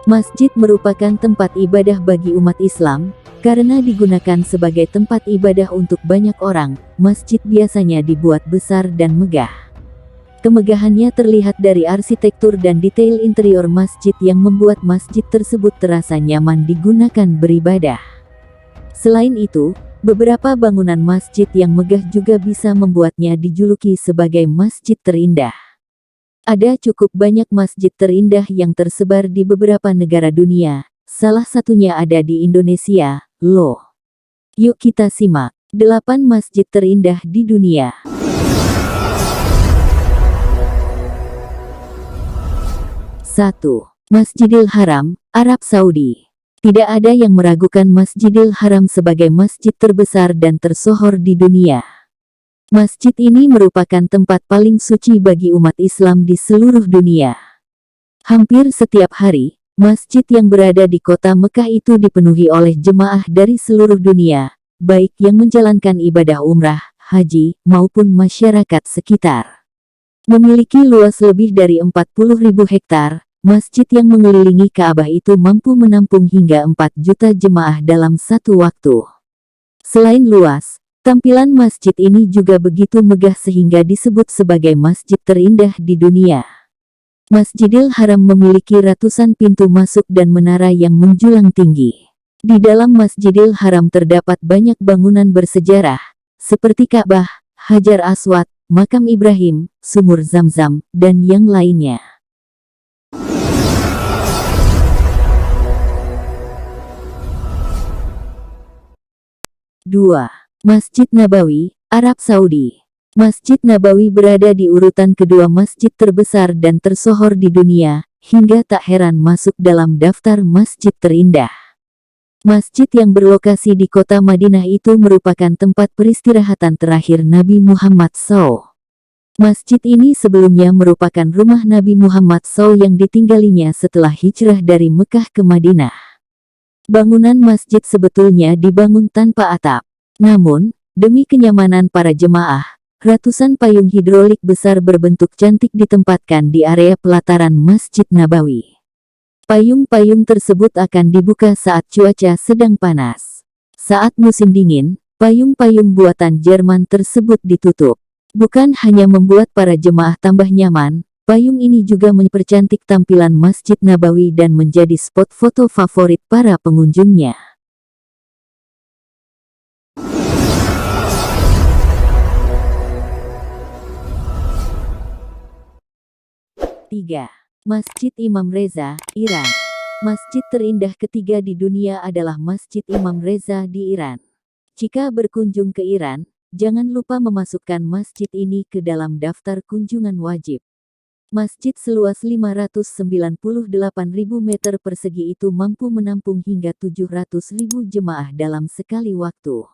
Masjid merupakan tempat ibadah bagi umat Islam, karena digunakan sebagai tempat ibadah untuk banyak orang. Masjid biasanya dibuat besar dan megah. Kemegahannya terlihat dari arsitektur dan detail interior masjid yang membuat masjid tersebut terasa nyaman digunakan beribadah. Selain itu, beberapa bangunan masjid yang megah juga bisa membuatnya dijuluki sebagai masjid terindah. Ada cukup banyak masjid terindah yang tersebar di beberapa negara dunia, salah satunya ada di Indonesia, loh. Yuk kita simak 8 masjid terindah di dunia. 1. Masjidil Haram, Arab Saudi. Tidak ada yang meragukan Masjidil Haram sebagai masjid terbesar dan tersohor di dunia. Masjid ini merupakan tempat paling suci bagi umat Islam di seluruh dunia. Hampir setiap hari, masjid yang berada di kota Mekah itu dipenuhi oleh jemaah dari seluruh dunia, baik yang menjalankan ibadah umrah, haji, maupun masyarakat sekitar. Memiliki luas lebih dari 40.000 hektar, masjid yang mengelilingi Ka'bah itu mampu menampung hingga 4 juta jemaah dalam satu waktu. Selain luas, tampilan masjid ini juga begitu megah sehingga disebut sebagai masjid terindah di dunia. Masjidil Haram memiliki ratusan pintu masuk dan menara yang menjulang tinggi. Di dalam Masjidil Haram terdapat banyak bangunan bersejarah, seperti Ka'bah, Hajar Aswad, Makam Ibrahim, Sumur Zamzam, dan yang lainnya. 2. Masjid Nabawi, Arab Saudi. Masjid Nabawi berada di urutan kedua masjid terbesar dan tersohor di dunia, hingga tak heran masuk dalam daftar masjid terindah. Masjid yang berlokasi di kota Madinah itu merupakan tempat peristirahatan terakhir Nabi Muhammad SAW. Masjid ini sebelumnya merupakan rumah Nabi Muhammad SAW yang ditinggalinya setelah hijrah dari Mekah ke Madinah. Bangunan masjid sebetulnya dibangun tanpa atap. Namun, demi kenyamanan para jemaah, ratusan payung hidrolik besar berbentuk cantik ditempatkan di area pelataran Masjid Nabawi. Payung-payung tersebut akan dibuka saat cuaca sedang panas. Saat musim dingin, payung-payung buatan Jerman tersebut ditutup. Bukan hanya membuat para jemaah tambah nyaman, payung ini juga mempercantik tampilan Masjid Nabawi dan menjadi spot foto favorit para pengunjungnya. 3. Masjid Imam Reza, Iran. Masjid terindah ketiga di dunia adalah Masjid Imam Reza di Iran. Jika berkunjung ke Iran, jangan lupa memasukkan masjid ini ke dalam daftar kunjungan wajib. Masjid seluas 598.000 meter persegi itu mampu menampung hingga 700.000 jemaah dalam sekali waktu.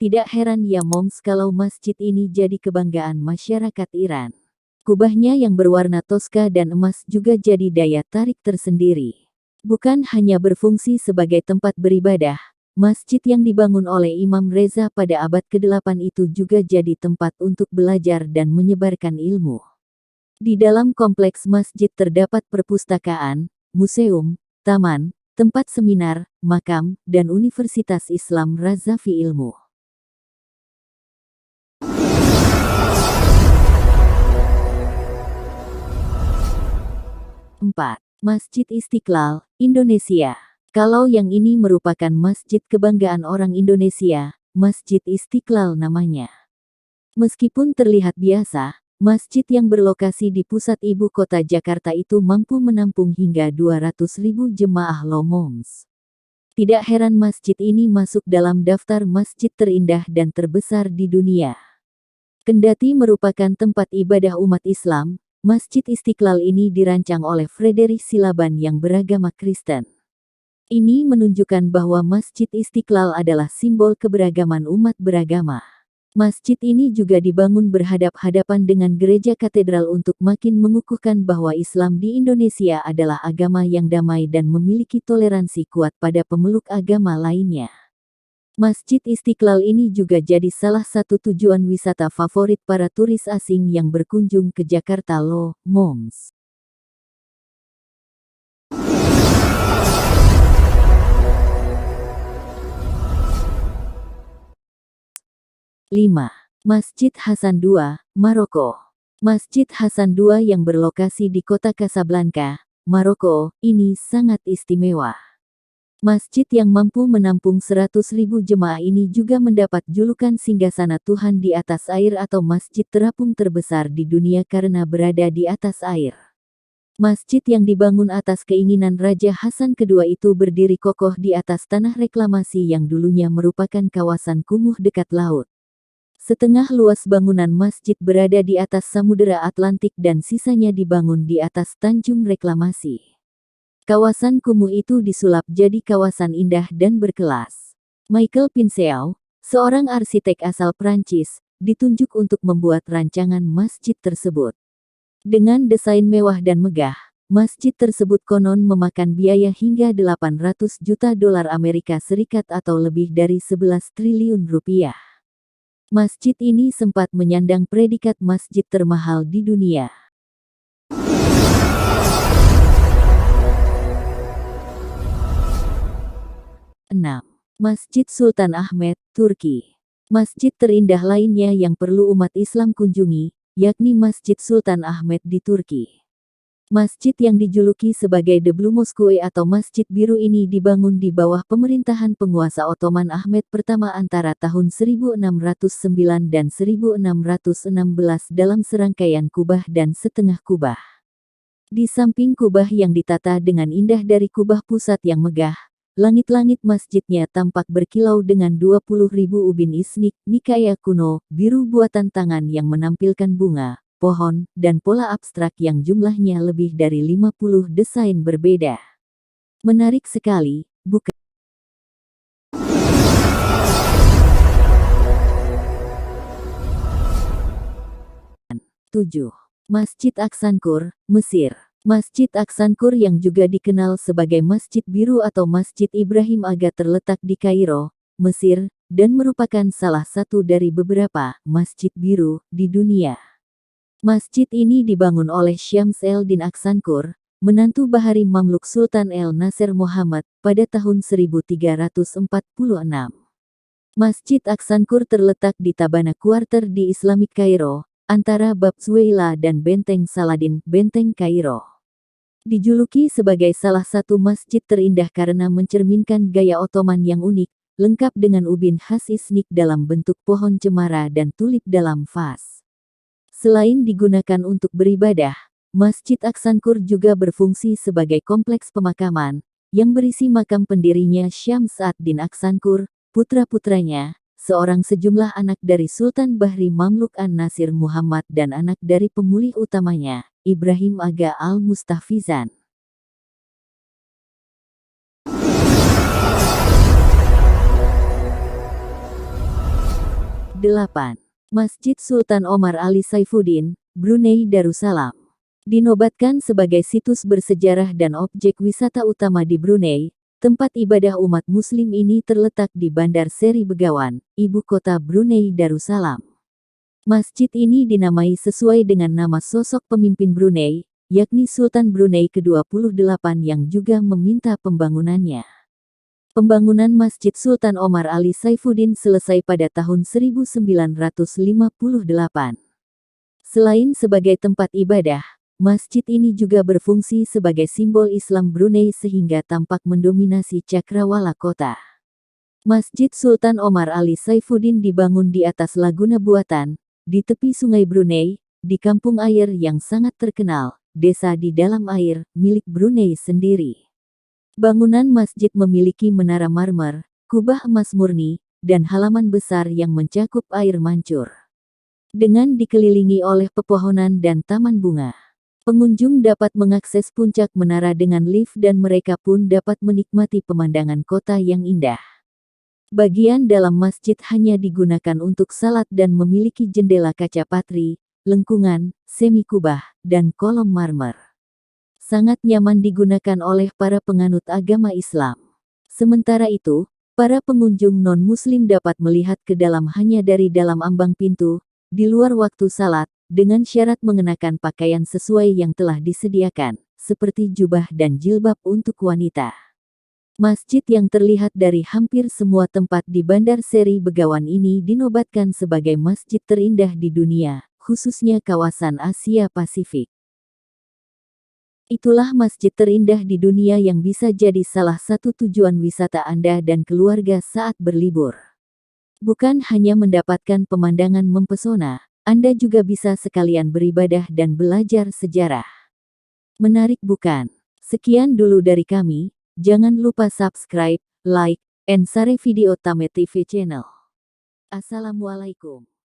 Tidak heran ya moms kalau masjid ini jadi kebanggaan masyarakat Iran. Kubahnya yang berwarna toska dan emas juga jadi daya tarik tersendiri. Bukan hanya berfungsi sebagai tempat beribadah, masjid yang dibangun oleh Imam Reza pada abad ke-8 itu juga jadi tempat untuk belajar dan menyebarkan ilmu. Di dalam kompleks masjid terdapat perpustakaan, museum, taman, tempat seminar, makam, dan Universitas Islam Razavi Ilmu. 4. Masjid Istiqlal, Indonesia. Kalau yang ini merupakan masjid kebanggaan orang Indonesia, Masjid Istiqlal namanya. Meskipun terlihat biasa, masjid yang berlokasi di pusat ibu kota Jakarta itu mampu menampung hingga 200.000 jemaah loh moms. Tidak heran masjid ini masuk dalam daftar masjid terindah dan terbesar di dunia. Kendati merupakan tempat ibadah umat Islam, Masjid Istiqlal ini dirancang oleh Frederick Silaban yang beragama Kristen. Ini menunjukkan bahwa Masjid Istiqlal adalah simbol keberagaman umat beragama. Masjid ini juga dibangun berhadap-hadapan dengan gereja katedral untuk makin mengukuhkan bahwa Islam di Indonesia adalah agama yang damai dan memiliki toleransi kuat pada pemeluk agama lainnya. Masjid Istiqlal ini juga jadi salah satu tujuan wisata favorit para turis asing yang berkunjung ke Jakarta loh, Moms. 5. Masjid Hasan II, Maroko. Masjid Hasan II yang berlokasi di kota Casablanca, Maroko, ini sangat istimewa. Masjid yang mampu menampung 100.000 jemaah ini juga mendapat julukan singgasana Tuhan di atas air atau masjid terapung terbesar di dunia karena berada di atas air. Masjid yang dibangun atas keinginan Raja Hasan II itu berdiri kokoh di atas tanah reklamasi yang dulunya merupakan kawasan kumuh dekat laut. Setengah luas bangunan masjid berada di atas Samudera Atlantik dan sisanya dibangun di atas Tanjung Reklamasi. Kawasan kumuh itu disulap jadi kawasan indah dan berkelas. Michael Pinceau, seorang arsitek asal Prancis, ditunjuk untuk membuat rancangan masjid tersebut. Dengan desain mewah dan megah, masjid tersebut konon memakan biaya hingga 800 juta dolar Amerika Serikat atau lebih dari 11 triliun rupiah. Masjid ini sempat menyandang predikat masjid termahal di dunia. 6. Masjid Sultan Ahmed, Turki. Masjid terindah lainnya yang perlu umat Islam kunjungi, yakni Masjid Sultan Ahmed di Turki. Masjid yang dijuluki sebagai The Blue Mosque atau Masjid Biru ini dibangun di bawah pemerintahan penguasa Ottoman Ahmed pertama antara tahun 1609 dan 1616 dalam serangkaian kubah dan setengah kubah. Di samping kubah yang ditata dengan indah dari kubah pusat yang megah, langit-langit masjidnya tampak berkilau dengan 20.000 ubin isnik Nikaya kuno, biru buatan tangan yang menampilkan bunga, pohon, dan pola abstrak yang jumlahnya lebih dari 50 desain berbeda. Menarik sekali, bukan? 7. Masjid Aksankur, Mesir. Masjid Aksankur yang juga dikenal sebagai Masjid Biru atau Masjid Ibrahim Aga terletak di Kairo, Mesir, dan merupakan salah satu dari beberapa masjid biru di dunia. Masjid ini dibangun oleh Syams el-Din Aksankur, menantu Bahari Mamluk Sultan el-Nasir Muhammad, pada tahun 1346. Masjid Aksankur terletak di Tabana Quarter di Islamic Kairo, antara Bab Suwaila dan Benteng Saladin, Benteng Kairo. Dijuluki sebagai salah satu masjid terindah karena mencerminkan gaya Ottoman yang unik, lengkap dengan ubin khas isnik dalam bentuk pohon cemara dan tulip dalam vas. Selain digunakan untuk beribadah, Masjid Aksankur juga berfungsi sebagai kompleks pemakaman, yang berisi makam pendirinya Syams ad-Din Aksankur, putra-putranya, seorang sejumlah anak dari Sultan Bahri Mamluk an-Nasir Muhammad dan anak dari pemulih utamanya, Ibrahim Aga al-Mustahfizan. 8. Masjid Sultan Omar Ali Saifuddin, Brunei Darussalam. Dinobatkan sebagai situs bersejarah dan objek wisata utama di Brunei, tempat ibadah umat muslim ini terletak di Bandar Seri Begawan, ibu kota Brunei Darussalam. Masjid ini dinamai sesuai dengan nama sosok pemimpin Brunei, yakni Sultan Brunei ke-28 yang juga meminta pembangunannya. Pembangunan Masjid Sultan Omar Ali Saifuddin selesai pada tahun 1958. Selain sebagai tempat ibadah, masjid ini juga berfungsi sebagai simbol Islam Brunei sehingga tampak mendominasi cakrawala kota. Masjid Sultan Omar Ali Saifuddin dibangun di atas laguna buatan, di tepi sungai Brunei, di kampung air yang sangat terkenal, desa di dalam air, milik Brunei sendiri. Bangunan masjid memiliki menara marmer, kubah emas murni, dan halaman besar yang mencakup air mancur. Dengan dikelilingi oleh pepohonan dan taman bunga, pengunjung dapat mengakses puncak menara dengan lift dan mereka pun dapat menikmati pemandangan kota yang indah. Bagian dalam masjid hanya digunakan untuk salat dan memiliki jendela kaca patri, lengkungan, semi kubah, dan kolom marmer. Sangat nyaman digunakan oleh para penganut agama Islam. Sementara itu, para pengunjung non-muslim dapat melihat ke dalam hanya dari dalam ambang pintu, di luar waktu salat, dengan syarat mengenakan pakaian sesuai yang telah disediakan, seperti jubah dan jilbab untuk wanita. Masjid yang terlihat dari hampir semua tempat di Bandar Seri Begawan ini dinobatkan sebagai masjid terindah di dunia, khususnya kawasan Asia Pasifik. Itulah masjid terindah di dunia yang bisa jadi salah satu tujuan wisata Anda dan keluarga saat berlibur. Bukan hanya mendapatkan pemandangan mempesona, Anda juga bisa sekalian beribadah dan belajar sejarah. Menarik bukan? Sekian dulu dari kami. Jangan lupa subscribe, like, and share video Tame TV channel. Assalamualaikum.